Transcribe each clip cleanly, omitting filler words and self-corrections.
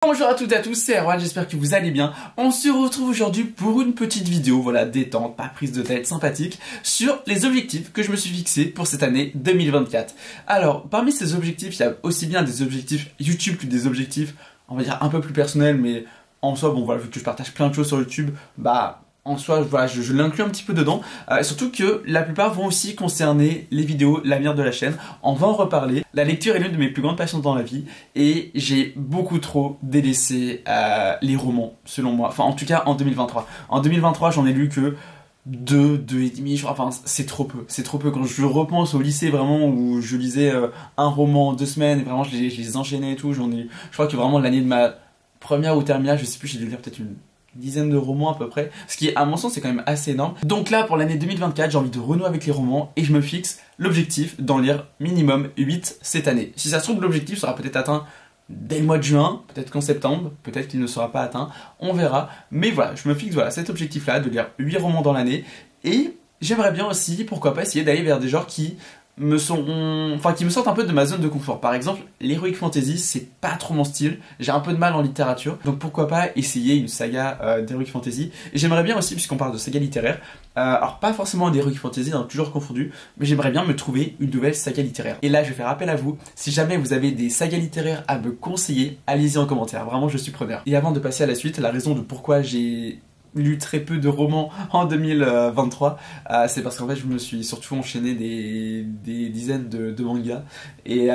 Bonjour à toutes et à tous, c'est Erwan, j'espère que vous allez bien. On se retrouve aujourd'hui pour une petite vidéo, voilà, détente, pas prise de tête, sympathique, sur les objectifs que je me suis fixés pour cette année 2024. Alors, parmi ces objectifs, il y a aussi bien des objectifs YouTube que des objectifs, on va dire, un peu plus personnels, mais en soi, bon voilà, vu que je partage plein de choses sur YouTube, en soi, voilà, je l'inclus un petit peu dedans. Surtout que la plupart vont aussi concerner les vidéos, l'avenir de la chaîne. On va en reparler. La lecture est l'une de mes plus grandes passions dans la vie. Et j'ai beaucoup trop délaissé les romans, selon moi. Enfin, en tout cas, en 2023. En 2023, j'en ai lu que deux et demi, je crois. Enfin, c'est trop peu. C'est trop peu. Quand je repense au lycée, vraiment, où je lisais un roman en 2 semaines, et vraiment, je les enchaînais et tout. Je crois que vraiment, l'année de ma première ou terminale, je sais plus, j'ai dû lire peut-être une dizaine de romans à peu près, ce qui à mon sens c'est quand même assez énorme. Donc là pour l'année 2024 j'ai envie de renouer avec les romans et je me fixe l'objectif d'en lire minimum 8 cette année. Si ça se trouve l'objectif sera peut-être atteint dès le mois de juin, peut-être qu'en septembre, peut-être qu'il ne sera pas atteint, on verra. Mais voilà, je me fixe voilà, cet objectif là de lire 8 romans dans l'année et j'aimerais bien aussi, pourquoi pas, essayer d'aller vers des genres qui me sortent un peu de ma zone de confort. Par exemple, l'heroic fantasy, c'est pas trop mon style. J'ai un peu de mal en littérature, donc pourquoi pas essayer une saga d'heroic fantasy. Et j'aimerais bien aussi, puisqu'on parle de saga littéraire, alors pas forcément d'heroic fantasy, hein, toujours confondu, mais j'aimerais bien me trouver une nouvelle saga littéraire. Et là, je vais faire appel à vous. Si jamais vous avez des sagas littéraires à me conseiller, allez-y en commentaire. Vraiment, je suis preneur. Et avant de passer à la suite, la raison de pourquoi j'ai lu très peu de romans en 2023, c'est parce qu'en fait je me suis surtout enchaîné des dizaines de mangas et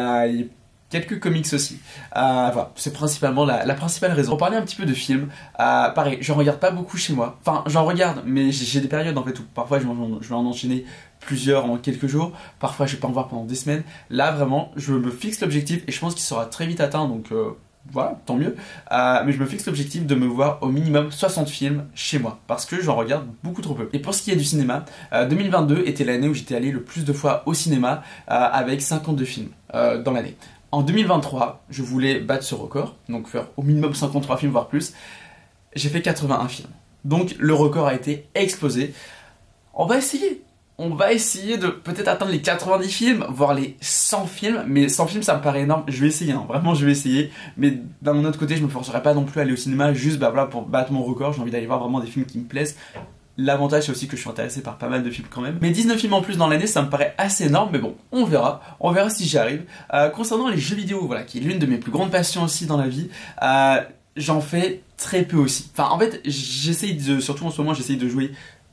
quelques comics aussi. Voilà, c'est principalement la principale raison. Pour parler un petit peu de films, pareil, j'en regarde pas beaucoup chez moi. Enfin, j'en regarde, mais j'ai des périodes en fait où parfois je vais en enchaîner plusieurs en quelques jours. Parfois je vais pas en voir pendant des semaines. Là vraiment, je me fixe l'objectif et je pense qu'il sera très vite atteint, donc voilà, tant mieux. Mais je me fixe l'objectif de me voir au minimum 60 films chez moi, parce que j'en regarde beaucoup trop peu. Et pour ce qui est du cinéma, 2022 était l'année où j'étais allé le plus de fois au cinéma, avec 52 films dans l'année. En 2023, je voulais battre ce record, donc faire au minimum 53 films, voire plus. J'ai fait 81 films. Donc le record a été explosé. On va essayer. On va essayer de peut-être atteindre les 90 films, voire les 100 films. Mais 100 films, ça me paraît énorme. Je vais essayer, hein. Vraiment, je vais essayer. Mais d'un autre côté, je me forcerai pas non plus à aller au cinéma juste voilà, pour battre mon record. J'ai envie d'aller voir vraiment des films qui me plaisent. L'avantage, c'est aussi que je suis intéressé par pas mal de films quand même. Mais 19 films en plus dans l'année, ça me paraît assez énorme. Mais bon, on verra. On verra si j'y arrive. Concernant les jeux vidéo, voilà, qui est l'une de mes plus grandes passions aussi dans la vie, j'en fais très peu aussi. Enfin, en fait, surtout en ce moment, j'essaye de jouer,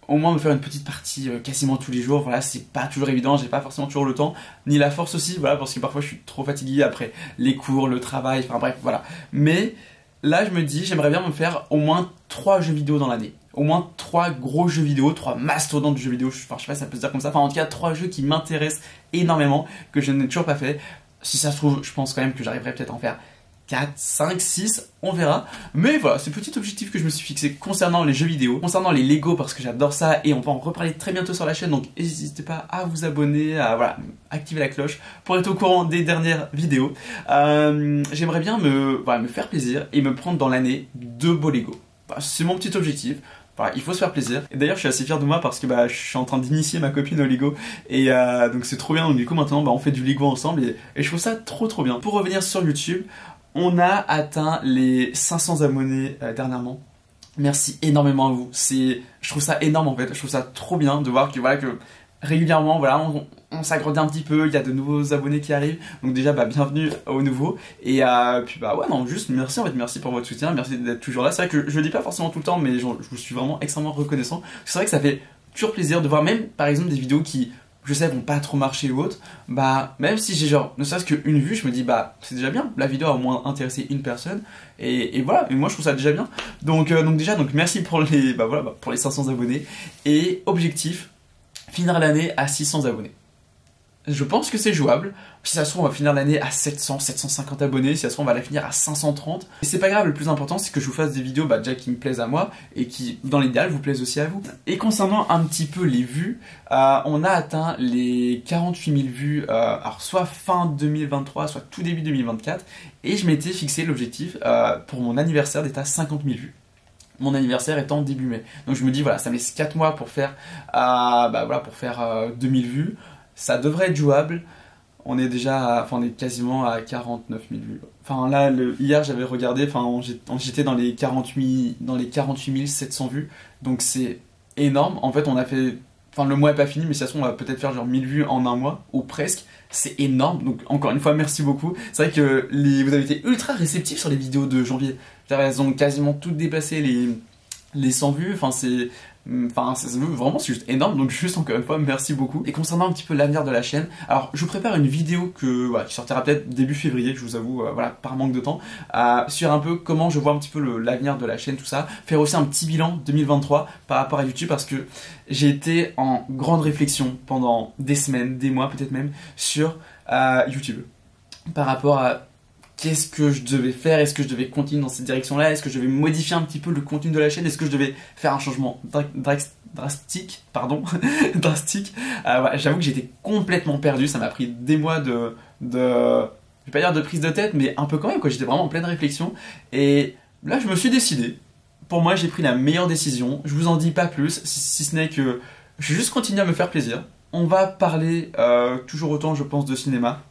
au moins me faire une petite partie quasiment tous les jours. Voilà, c'est pas toujours évident, j'ai pas forcément toujours le temps, ni la force aussi, voilà, parce que parfois je suis trop fatigué après les cours, le travail, enfin bref, voilà. Mais là, je me dis, j'aimerais bien me faire au moins 3 jeux vidéo dans l'année. Au moins 3 gros jeux vidéo, 3 mastodontes de jeux vidéo, enfin je sais pas si ça peut se dire comme ça, enfin en tout cas 3 jeux qui m'intéressent énormément, que je n'ai toujours pas fait. Si ça se trouve, je pense quand même que j'arriverai peut-être à en faire 4, 5, 6, on verra. Mais voilà, c'est le petit objectif que je me suis fixé concernant les jeux vidéo, concernant les Lego parce que j'adore ça et on va en reparler très bientôt sur la chaîne, donc n'hésitez pas à vous abonner, à voilà, activer la cloche pour être au courant des dernières vidéos. J'aimerais bien me faire plaisir et me prendre dans l'année 2 beaux Lego. C'est mon petit objectif. Voilà, il faut se faire plaisir. Et d'ailleurs, je suis assez fier de moi parce que je suis en train d'initier ma copine au Lego. Et donc c'est trop bien. Donc du coup, maintenant, on fait du Lego ensemble et je trouve ça trop bien. Pour revenir sur YouTube, on a atteint les 500 abonnés dernièrement. Merci énormément à vous. Je trouve ça énorme en fait. Je trouve ça trop bien de voir que voilà que régulièrement voilà on s'agrandit un petit peu. Il y a de nouveaux abonnés qui arrivent. Donc déjà bienvenue aux nouveaux. Et puis ouais non juste merci en fait, merci pour votre soutien, merci d'être toujours là. C'est vrai que je le dis pas forcément tout le temps, mais je vous suis vraiment extrêmement reconnaissant. C'est vrai que ça fait toujours plaisir de voir même par exemple des vidéos qui je sais vont pas trop marcher ou autre, même si j'ai genre ne serait-ce qu'une vue, je me dis c'est déjà bien, la vidéo a au moins intéressé une personne et voilà, et moi je trouve ça déjà bien. Donc merci pour les pour les 500 abonnés et objectif finir l'année à 600 abonnés. Je pense que c'est jouable. Si ça se trouve, on va finir l'année à 700, 750 abonnés. Si ça se trouve, on va la finir à 530. Et c'est pas grave, le plus important, c'est que je vous fasse des vidéos déjà qui me plaisent à moi et qui, dans l'idéal, vous plaisent aussi à vous. Et concernant un petit peu les vues, on a atteint les 48 000 vues, alors soit fin 2023, soit tout début 2024. Et je m'étais fixé l'objectif pour mon anniversaire d'être à 50 000 vues. Mon anniversaire étant début mai. Donc je me dis, voilà, ça me laisse 4 mois pour faire, 2000 vues. Ça devrait être jouable. on est déjà, enfin on est quasiment à 49 000 vues. Enfin là, hier j'avais regardé, enfin j'étais dans les 48 700 vues, donc c'est énorme. En fait on a fait, enfin le mois est pas fini, mais si ça se trouve on va peut-être faire genre 1000 vues en un mois, ou presque. C'est énorme, donc encore une fois merci beaucoup. C'est vrai que vous avez été ultra réceptifs sur les vidéos de janvier. Elles ont quasiment toutes dépassé les 100 vues, vraiment c'est juste énorme, donc juste encore une fois merci beaucoup. Et concernant un petit peu l'avenir de la chaîne, alors je vous prépare une vidéo qui sortira peut-être début février, je vous avoue, par manque de temps, sur un peu comment je vois un petit peu l'avenir de la chaîne, tout ça, faire aussi un petit bilan 2023 par rapport à YouTube, parce que j'ai été en grande réflexion pendant des semaines, des mois peut-être même, sur YouTube, par rapport à qu'est-ce que je devais faire, est-ce que je devais continuer dans cette direction-là, est-ce que je devais modifier un petit peu le contenu de la chaîne, est-ce que je devais faire un changement drastique, drastique. J'avoue que j'étais complètement perdu, ça m'a pris des mois de je vais pas dire de prise de tête, mais un peu quand même, quoi. J'étais vraiment en pleine réflexion, et là je me suis décidé. Pour moi j'ai pris la meilleure décision, je vous en dis pas plus, si ce n'est que je vais juste continuer à me faire plaisir. On va parler toujours autant, je pense, de cinéma.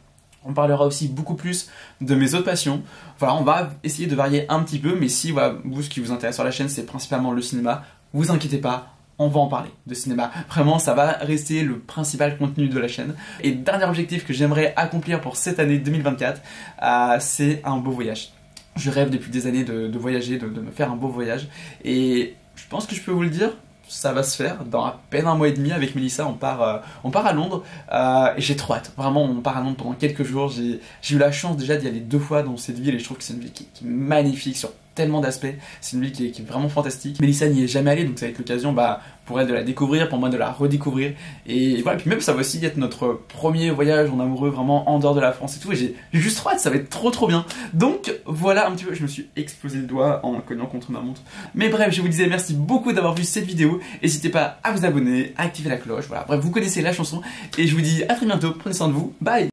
On parlera aussi beaucoup plus de mes autres passions. Voilà, on va essayer de varier un petit peu, mais si vous, ce qui vous intéresse sur la chaîne, c'est principalement le cinéma, vous inquiétez pas, on va en parler de cinéma. Vraiment, ça va rester le principal contenu de la chaîne. Et dernier objectif que j'aimerais accomplir pour cette année 2024, c'est un beau voyage. Je rêve depuis des années de voyager, de me faire un beau voyage. Et je pense que je peux vous le dire, ça va se faire dans à peine un mois et demi avec Mélissa. On part à Londres, et j'ai trop hâte. Vraiment, on part à Londres pendant quelques jours. J'ai eu la chance déjà d'y aller 2 fois dans cette ville, et je trouve que c'est une ville qui est magnifique sur tellement d'aspects. C'est une ville qui est vraiment fantastique. Mélissa n'y est jamais allée, donc ça va être l'occasion pour elle de la découvrir, pour moi de la redécouvrir. Et voilà, puis même ça va aussi être notre premier voyage en amoureux vraiment en dehors de la France et tout. Et j'ai juste trop hâte, ça va être trop bien. Donc voilà un petit peu, je me suis explosé le doigt en cognant contre ma montre. Mais bref, je vous disais merci beaucoup d'avoir vu cette vidéo. N'hésitez pas à vous abonner, à activer la cloche. Voilà, bref, vous connaissez la chanson. Et je vous dis à très bientôt, prenez soin de vous, bye.